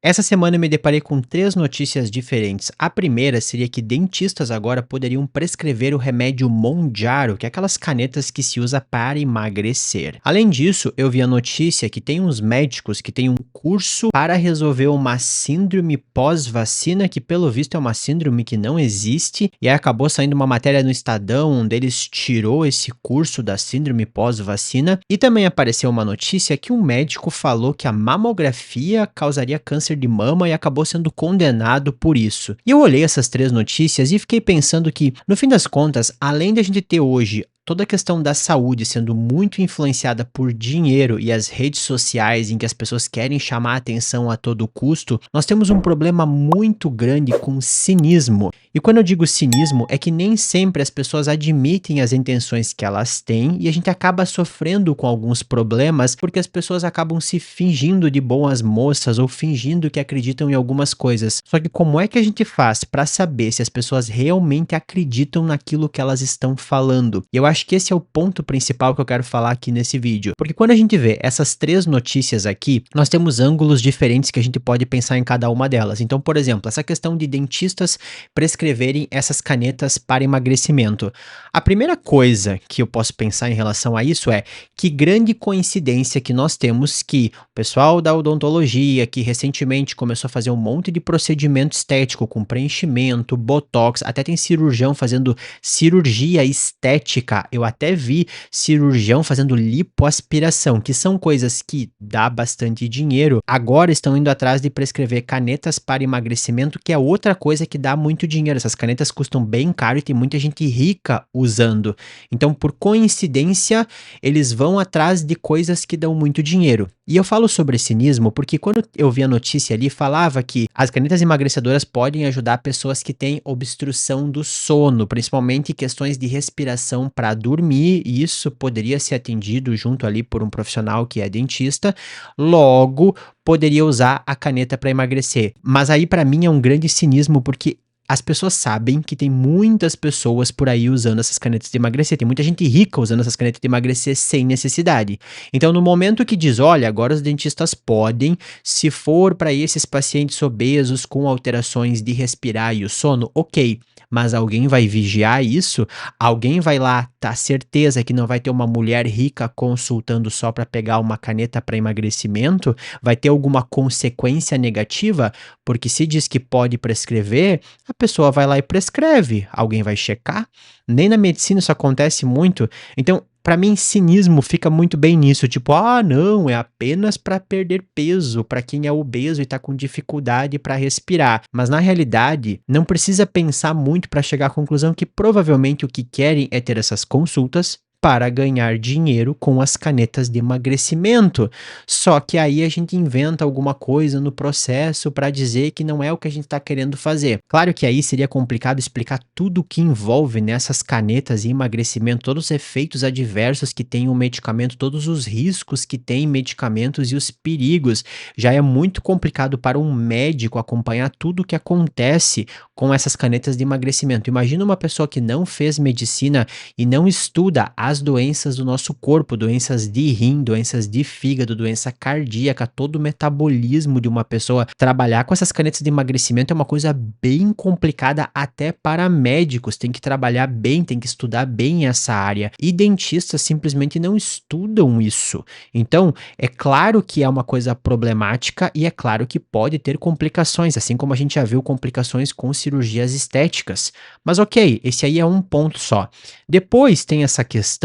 Essa semana eu me deparei com três notícias diferentes. A primeira seria que dentistas agora poderiam prescrever o remédio Monjaro, que é aquelas canetas que se usa para emagrecer. Além disso, eu vi a notícia que tem uns médicos que têm um curso para resolver uma síndrome pós-vacina, que pelo visto é uma síndrome que não existe, e aí acabou saindo uma matéria no Estadão, onde eles tirou esse curso da síndrome pós-vacina, e também apareceu uma notícia que um médico falou que a mamografia causaria câncer de mama e acabou sendo condenado por isso. E eu olhei essas três notícias e fiquei pensando que, no fim das contas, além de a gente ter hoje toda a questão da saúde sendo muito influenciada por dinheiro e as redes sociais em que as pessoas querem chamar a atenção a todo custo, nós temos um problema muito grande com cinismo. E quando eu digo cinismo, é que nem sempre as pessoas admitem as intenções que elas têm e a gente acaba sofrendo com alguns problemas porque as pessoas acabam se fingindo de boas moças ou fingindo que acreditam em algumas coisas. Só que como é que a gente faz para saber se as pessoas realmente acreditam naquilo que elas estão falando? E eu acho que esse é o ponto principal que eu quero falar aqui nesse vídeo. Porque quando a gente vê essas três notícias aqui, nós temos ângulos diferentes que a gente pode pensar em cada uma delas. Então, por exemplo, essa questão de dentistas prescreverem essas canetas para emagrecimento. A primeira coisa que eu posso pensar em relação a isso é que grande coincidência que nós temos que o pessoal da odontologia, que recentemente começou a fazer um monte de procedimento estético com preenchimento, botox, até tem cirurgião fazendo cirurgia estética. Eu até vi cirurgião fazendo lipoaspiração, que são coisas que dá bastante dinheiro. Agora estão indo atrás de prescrever canetas para emagrecimento, que é outra coisa que dá muito dinheiro. Essas canetas custam bem caro e tem muita gente rica usando. Então, por coincidência, eles vão atrás de coisas que dão muito dinheiro. E eu falo sobre cinismo porque quando eu vi a notícia ali, falava que as canetas emagrecedoras podem ajudar pessoas que têm obstrução do sono, principalmente questões de respiração para dormir, e isso poderia ser atendido junto ali por um profissional que é dentista, logo poderia usar a caneta para emagrecer. Mas aí para mim é um grande cinismo porque as pessoas sabem que tem muitas pessoas por aí usando essas canetas de emagrecer. Tem muita gente rica usando essas canetas de emagrecer sem necessidade. Então, no momento que diz, olha, agora os dentistas podem, se for para esses pacientes obesos com alterações de respirar e o sono, ok. Mas alguém vai vigiar isso? Alguém vai lá, tá certeza que não vai ter uma mulher rica consultando só para pegar uma caneta para emagrecimento? Vai ter alguma consequência negativa? Porque se diz que pode prescrever, a pessoa vai lá e prescreve. Alguém vai checar? Nem na medicina isso acontece muito. Então, para mim, cinismo fica muito bem nisso, tipo, ah, não, é apenas para perder peso, para quem é obeso e tá com dificuldade para respirar. Mas na realidade, não precisa pensar muito para chegar à conclusão que provavelmente o que querem é ter essas consultas para ganhar dinheiro com as canetas de emagrecimento. Só que aí a gente inventa alguma coisa no processo para dizer que não é o que a gente está querendo fazer. Claro que aí seria complicado explicar tudo o que envolve nessas canetas e emagrecimento, todos os efeitos adversos que tem o medicamento, todos os riscos que tem medicamentos e os perigos. Já é muito complicado para um médico acompanhar tudo o que acontece com essas canetas de emagrecimento. Imagina uma pessoa que não fez medicina e não estuda as doenças do nosso corpo, doenças de rim, doenças de fígado, doença cardíaca, todo o metabolismo de uma pessoa. Trabalhar com essas canetas de emagrecimento é uma coisa bem complicada até para médicos, tem que trabalhar bem, tem que estudar bem essa área. E dentistas simplesmente não estudam isso. Então, é claro que é uma coisa problemática e é claro que pode ter complicações, assim como a gente já viu complicações com cirurgias estéticas. Mas ok, esse aí é um ponto só. Depois tem essa questão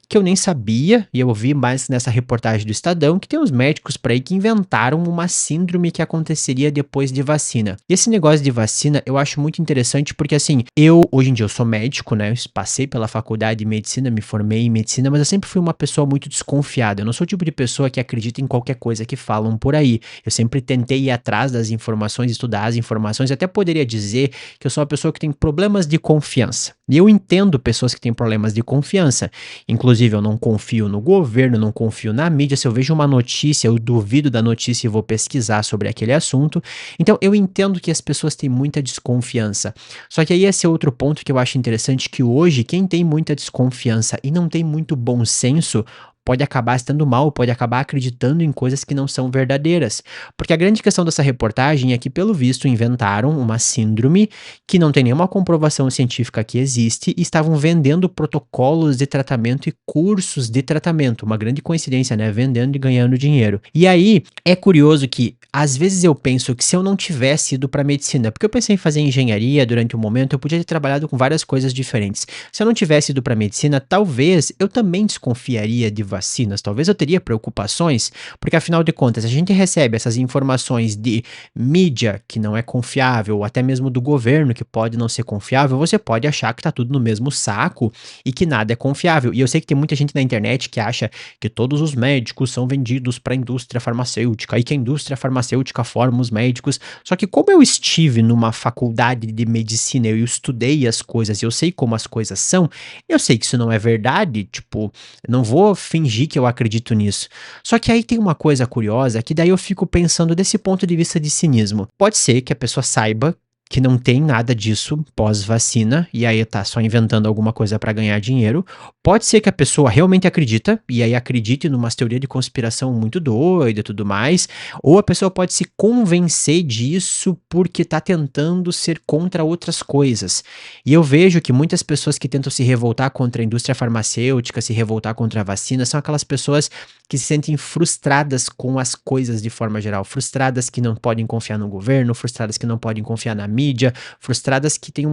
que eu nem sabia, e eu vi mais nessa reportagem do Estadão, que tem uns médicos por aí que inventaram uma síndrome que aconteceria depois de vacina. E esse negócio de vacina eu acho muito interessante porque assim, hoje em dia eu sou médico, né, eu passei pela faculdade de medicina, me formei em medicina, mas eu sempre fui uma pessoa muito desconfiada. Eu não sou o tipo de pessoa que acredita em qualquer coisa que falam por aí. Eu sempre tentei ir atrás das informações, estudar as informações, até poderia dizer que eu sou uma pessoa que tem problemas de confiança. E eu entendo pessoas que têm problemas de confiança. Inclusive, eu não confio no governo, não confio na mídia. Se eu vejo uma notícia, eu duvido da notícia e vou pesquisar sobre aquele assunto. Então, eu entendo que as pessoas têm muita desconfiança. Só que aí esse é outro ponto que eu acho interessante, que hoje, quem tem muita desconfiança e não tem muito bom senso, pode acabar estando mal, pode acabar acreditando em coisas que não são verdadeiras. Porque a grande questão dessa reportagem é que, pelo visto, inventaram uma síndrome que não tem nenhuma comprovação científica que existe e estavam vendendo protocolos de tratamento e cursos de tratamento. Uma grande coincidência, né? Vendendo e ganhando dinheiro. E aí, é curioso que, às vezes eu penso que se eu não tivesse ido para medicina, porque eu pensei em fazer engenharia durante um momento, eu podia ter trabalhado com várias coisas diferentes. Se eu não tivesse ido para medicina, talvez eu também desconfiaria de vacinas, talvez eu teria preocupações, porque afinal de contas, a gente recebe essas informações de mídia que não é confiável, ou até mesmo do governo que pode não ser confiável, você pode achar que tá tudo no mesmo saco e que nada é confiável. E eu sei que tem muita gente na internet que acha que todos os médicos são vendidos para a indústria farmacêutica e que a indústria farmacêutica forma os médicos. Só que como eu estive numa faculdade de medicina, eu estudei as coisas, eu sei como as coisas são, eu sei que isso não é verdade, tipo, não vou fingir que eu acredito nisso. Só que aí tem uma coisa curiosa que daí eu fico pensando desse ponto de vista de cinismo. Pode ser que a pessoa saiba que não tem nada disso pós-vacina, e aí tá só inventando alguma coisa para ganhar dinheiro. Pode ser que a pessoa realmente acredita, e aí acredite numa teoria de conspiração muito doida e tudo mais, ou a pessoa pode se convencer disso porque tá tentando ser contra outras coisas. E eu vejo que muitas pessoas que tentam se revoltar contra a indústria farmacêutica, se revoltar contra a vacina, são aquelas pessoas que se sentem frustradas com as coisas de forma geral, frustradas que não podem confiar no governo, frustradas que não podem confiar na mídia, frustradas que tem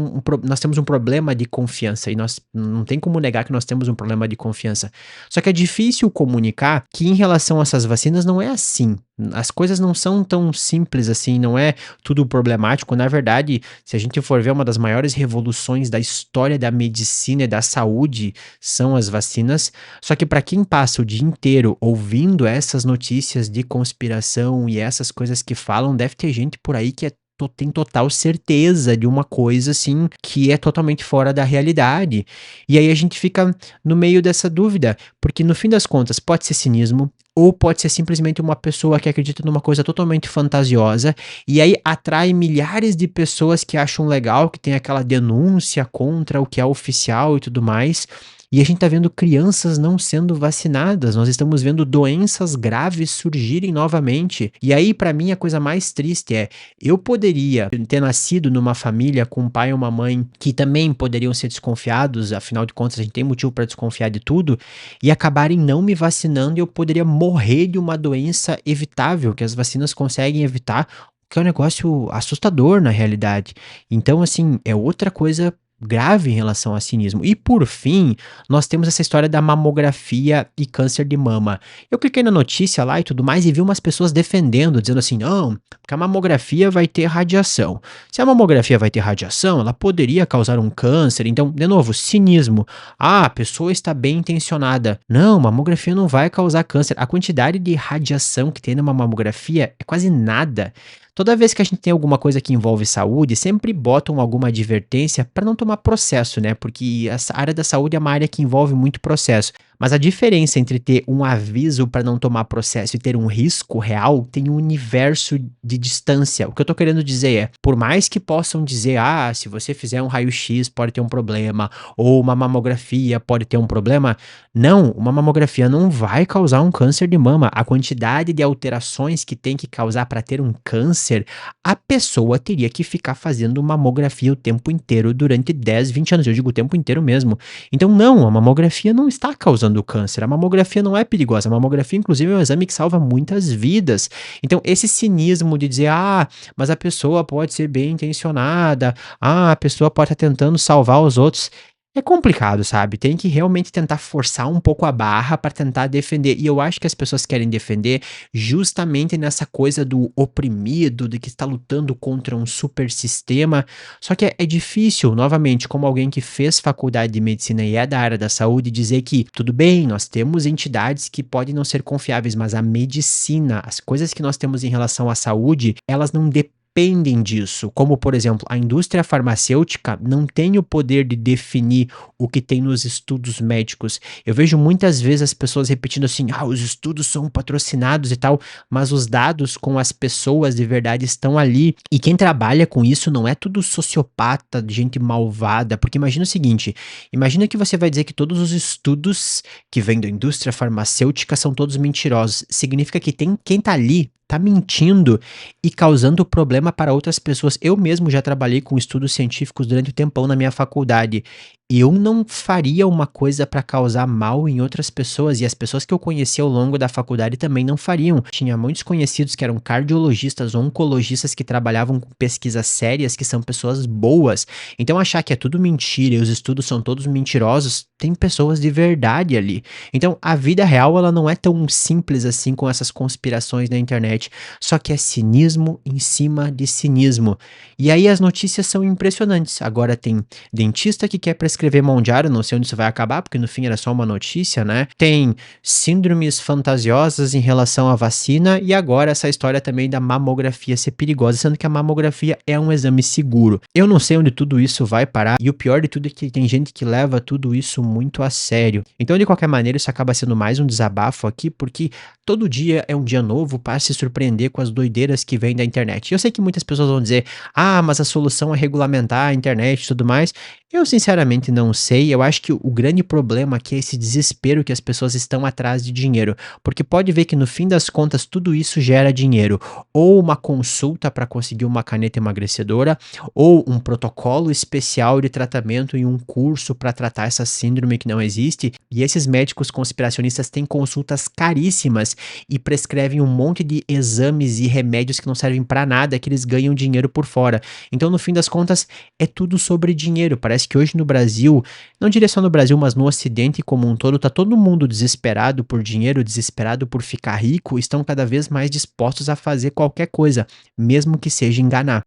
nós temos um problema de confiança e nós não tem como negar que nós temos um problema de confiança. Só que é difícil comunicar que em relação a essas vacinas não é assim. As coisas não são tão simples assim, não é tudo problemático. Na verdade, se a gente for ver, uma das maiores revoluções da história da medicina e da saúde são as vacinas. Só que para quem passa o dia inteiro ouvindo essas notícias de conspiração e essas coisas que falam, deve ter gente por aí que tem total certeza de uma coisa assim que é totalmente fora da realidade. E aí a gente fica no meio dessa dúvida, porque no fim das contas pode ser cinismo, ou pode ser simplesmente uma pessoa que acredita numa coisa totalmente fantasiosa, e aí atrai milhares de pessoas que acham legal, que tem aquela denúncia contra o que é oficial e tudo mais. E a gente tá vendo crianças não sendo vacinadas, nós estamos vendo doenças graves surgirem novamente. E aí, pra mim, a coisa mais triste é, eu poderia ter nascido numa família com um pai e uma mãe que também poderiam ser desconfiados, afinal de contas, a gente tem motivo pra desconfiar de tudo, e acabarem não me vacinando e eu poderia morrer de uma doença evitável, que as vacinas conseguem evitar, que é um negócio assustador na realidade. Então, assim, é outra coisa grave em relação ao cinismo. E por fim, nós temos essa história da mamografia e câncer de mama. Eu cliquei na notícia lá e tudo mais e vi umas pessoas defendendo, dizendo assim, não, porque a mamografia vai ter radiação. Se a mamografia vai ter radiação, ela poderia causar um câncer. Então, de novo, cinismo. Ah, a pessoa está bem intencionada. Não, mamografia não vai causar câncer. A quantidade de radiação que tem numa mamografia é quase nada. Toda vez que a gente tem alguma coisa que envolve saúde, sempre botam alguma advertência para não tomar processo, né? Porque essa área da saúde é uma área que envolve muito processo. Mas a diferença entre ter um aviso para não tomar processo e ter um risco real tem um universo de distância. O que eu tô querendo dizer é, por mais que possam dizer, ah, se você fizer um raio-x pode ter um problema, ou uma mamografia pode ter um problema, não, uma mamografia não vai causar um câncer de mama. A quantidade de alterações que tem que causar para ter um câncer, a pessoa teria que ficar fazendo mamografia o tempo inteiro durante 10, 20 anos. Eu digo o tempo inteiro mesmo. Então, não, a mamografia não está causando câncer. A mamografia não é perigosa. A mamografia, inclusive, é um exame que salva muitas vidas. Então, esse cinismo de dizer, ah, mas a pessoa pode ser bem intencionada, ah, a pessoa pode estar tentando salvar os outros. É complicado, sabe? Tem que realmente tentar forçar um pouco a barra para tentar defender. E eu acho que as pessoas querem defender justamente nessa coisa do oprimido, de que está lutando contra um super sistema. Só que é difícil, novamente, como alguém que fez faculdade de medicina e é da área da saúde, dizer que tudo bem, nós temos entidades que podem não ser confiáveis, mas a medicina, as coisas que nós temos em relação à saúde, elas não dependem dependem disso, como por exemplo, a indústria farmacêutica não tem o poder de definir o que tem nos estudos médicos. Eu vejo muitas vezes as pessoas repetindo assim: "Ah, os estudos são patrocinados e tal", mas os dados com as pessoas de verdade estão ali. E quem trabalha com isso não é tudo sociopata, gente malvada, porque imagina o seguinte, imagina que você vai dizer que todos os estudos que vêm da indústria farmacêutica são todos mentirosos. Significa que tem quem tá ali, tá mentindo e causando problema para outras pessoas. Eu mesmo já trabalhei com estudos científicos durante um tempão na minha faculdade. Eu não faria uma coisa para causar mal em outras pessoas, e as pessoas que eu conheci ao longo da faculdade também não fariam. Tinha muitos conhecidos que eram cardiologistas, oncologistas que trabalhavam com pesquisas sérias, que são pessoas boas. Então achar que é tudo mentira e os estudos são todos mentirosos, tem pessoas de verdade ali. Então a vida real ela não é tão simples assim com essas conspirações na internet, só que é cinismo em cima de cinismo. E aí as notícias são impressionantes. Agora tem dentista que quer prescrever mão de ar, não sei onde isso vai acabar, porque no fim era só uma notícia, né? Tem síndromes fantasiosas em relação à vacina e agora essa história também da mamografia ser perigosa, sendo que a mamografia é um exame seguro. Eu não sei onde tudo isso vai parar e o pior de tudo é que tem gente que leva tudo isso muito a sério. Então, de qualquer maneira, isso acaba sendo mais um desabafo aqui, porque todo dia é um dia novo para se surpreender com as doideiras que vêm da internet. Eu sei que muitas pessoas vão dizer: "Ah, mas a solução é regulamentar a internet e tudo mais". Eu sinceramente não sei, eu acho que o grande problema aqui é esse desespero que as pessoas estão atrás de dinheiro, porque pode ver que no fim das contas tudo isso gera dinheiro, ou uma consulta para conseguir uma caneta emagrecedora, ou um protocolo especial de tratamento e um curso para tratar essa síndrome que não existe, e esses médicos conspiracionistas têm consultas caríssimas e prescrevem um monte de exames e remédios que não servem para nada, que eles ganham dinheiro por fora. Então no fim das contas é tudo sobre dinheiro. Parece que hoje no Brasil, não diria só no Brasil, mas no Ocidente como um todo, tá todo mundo desesperado por dinheiro, desesperado por ficar rico, estão cada vez mais dispostos a fazer qualquer coisa, mesmo que seja enganar.